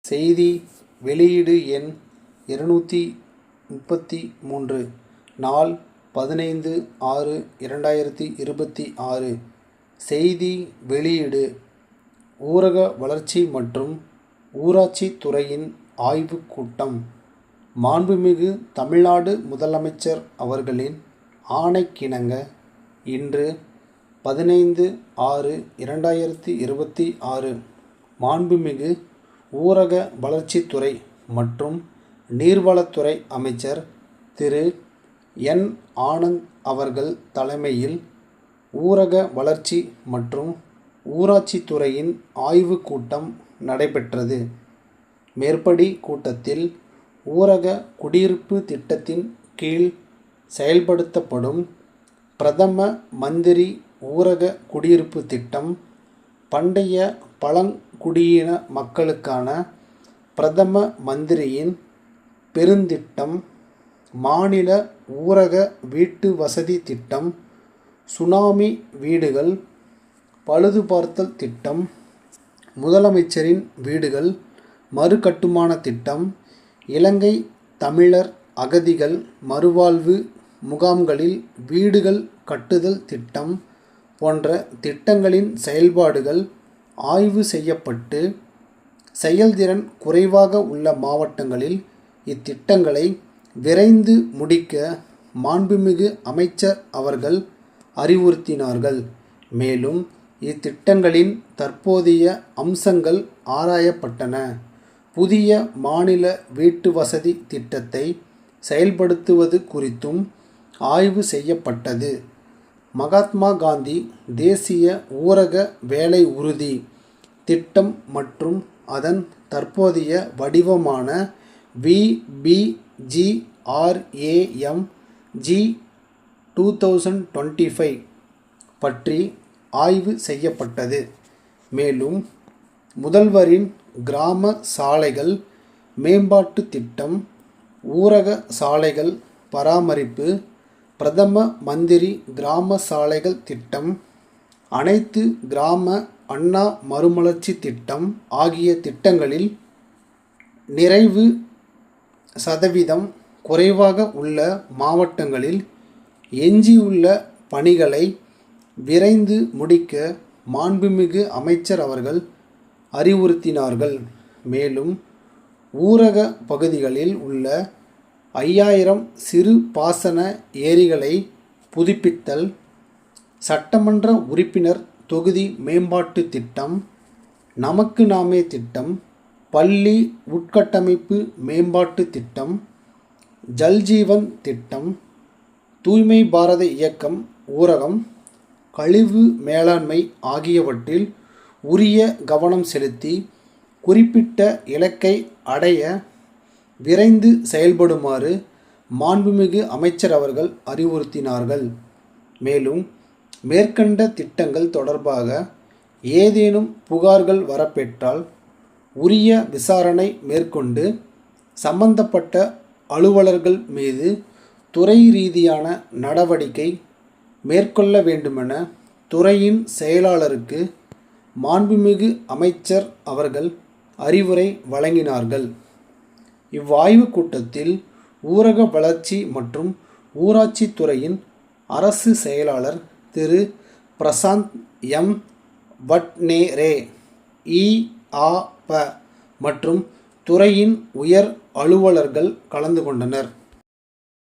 செய்தி வெளியீடு எண் 233 நாள் 15/6/2026. செய்தி வெளியீடு ஊரக வளர்ச்சி மற்றும் ஊராட்சி துறையின் ஆய்வுக் கூட்டம். மாண்புமிகு தமிழ்நாடு முதலமைச்சர் அவர்களின் ஆணைக்கிணங்க இன்று 15/6/2026 மாண்புமிகு ஊரக வளர்ச்சித்துறை மற்றும் நீர்வளத்துறை அமைச்சர் திரு என். ஆனந்த் அவர்கள் தலைமையில் ஊரக வளர்ச்சி மற்றும் ஊராட்சி துறையின் ஆய்வுக் கூட்டம் நடைபெற்றது. மேற்படி கூட்டத்தில் ஊரக குடியிருப்பு திட்டத்தின் கீழ் செயல்படுத்தப்படும் பிரதம மந்திரி ஊரக குடியிருப்பு திட்டம், பண்டைய பழங்குடியின மக்களுக்கான பிரதம மந்திரியின் பெருந்திட்டம், மாநில ஊரக வீட்டு வசதி திட்டம், சுனாமி வீடுகள் பழுதுபார்த்தல் திட்டம், முதலமைச்சரின் வீடுகள் மறுகட்டுமான திட்டம், இலங்கை தமிழர் அகதிகள் மறுவாழ்வு முகாம்களில் வீடுகள் கட்டுதல் திட்டம் போன்ற திட்டங்களின் செயல்பாடுகள் ஆய்வு செய்யப்பட்டு, செயல்திறன் குறைவாக உள்ள மாவட்டங்களில் இத்திட்டங்களை விரைந்து முடிக்க மாண்புமிகு அமைச்சர் அவர்கள் அறிவுறுத்தினார்கள். மேலும் இத்திட்டங்களின் தற்போதைய அம்சங்கள் ஆராயப்பட்டன. புதிய மாநில வீட்டு வசதி திட்டத்தை செயல்படுத்துவது குறித்தும் ஆய்வு செய்யப்பட்டது. மகாத்மா காந்தி தேசிய ஊரக வேலை உறுதி திட்டம் மற்றும் அதன் தற்போதைய வடிவமான VBGRAMG 2025 பற்றி ஆய்வு செய்யப்பட்டது. மேலும் முதல்வரின் கிராம சாலைகள் மேம்பாட்டு திட்டம், ஊரக சாலைகள் பராமரிப்பு, பிரதம மந்திரி கிராம சாலைகள் திட்டம், அனைத்து கிராம அண்ணா மறுமலர்ச்சி திட்டம் ஆகிய திட்டங்களில் நிறைவு சதவீதம் குறைவாக உள்ள மாவட்டங்களில் எஞ்சியுள்ள பணிகளை விரைந்து முடிக்க மாண்புமிகு அமைச்சர் அவர்கள் அறிவுறுத்தினார்கள். மேலும் ஊரக பகுதிகளில் உள்ள 5000 சிறு பாசன ஏரிகளை புதுப்பித்தல், சட்டமன்ற உறுப்பினர் தொகுதி மேம்பாட்டு திட்டம், நமக்கு நாமே திட்டம், பள்ளி உட்கட்டமைப்பு மேம்பாட்டு திட்டம், ஜல்ஜீவன் திட்டம், தூய்மை பாரத இயக்கம் ஊரகம், கழிவு மேலாண்மை ஆகியவற்றில் உரிய கவனம் செலுத்தி குறிப்பிட்ட இலக்கை அடைய விரைந்து செயல்படுமாறு மாண்புமிகு அமைச்சர் அவர்கள் அறிவுறுத்தினார்கள். மேலும் மேற்கண்ட திட்டங்கள் தொடர்பாக ஏதேனும் புகார்கள் வரப்பெற்றால் உரிய விசாரணை மேற்கொண்டு சம்பந்தப்பட்ட அலுவலர்கள் மீது துறை ரீதியான நடவடிக்கை மேற்கொள்ள வேண்டுமென துறையின் செயலாளருக்கு மாண்புமிகு அமைச்சர் அவர்கள் அறிவுரை வழங்கினார்கள். இவ்வாய்வுக் கூட்டத்தில் ஊரக வளர்ச்சி மற்றும் ஊராட்சி துறையின் அரசு செயலாளர் திரு பிரசாந்த் எம். வட்நேரே, இ.ஆ.ப. மற்றும் துறையின் உயர் அலுவலர்கள் கலந்து கொண்டனர்.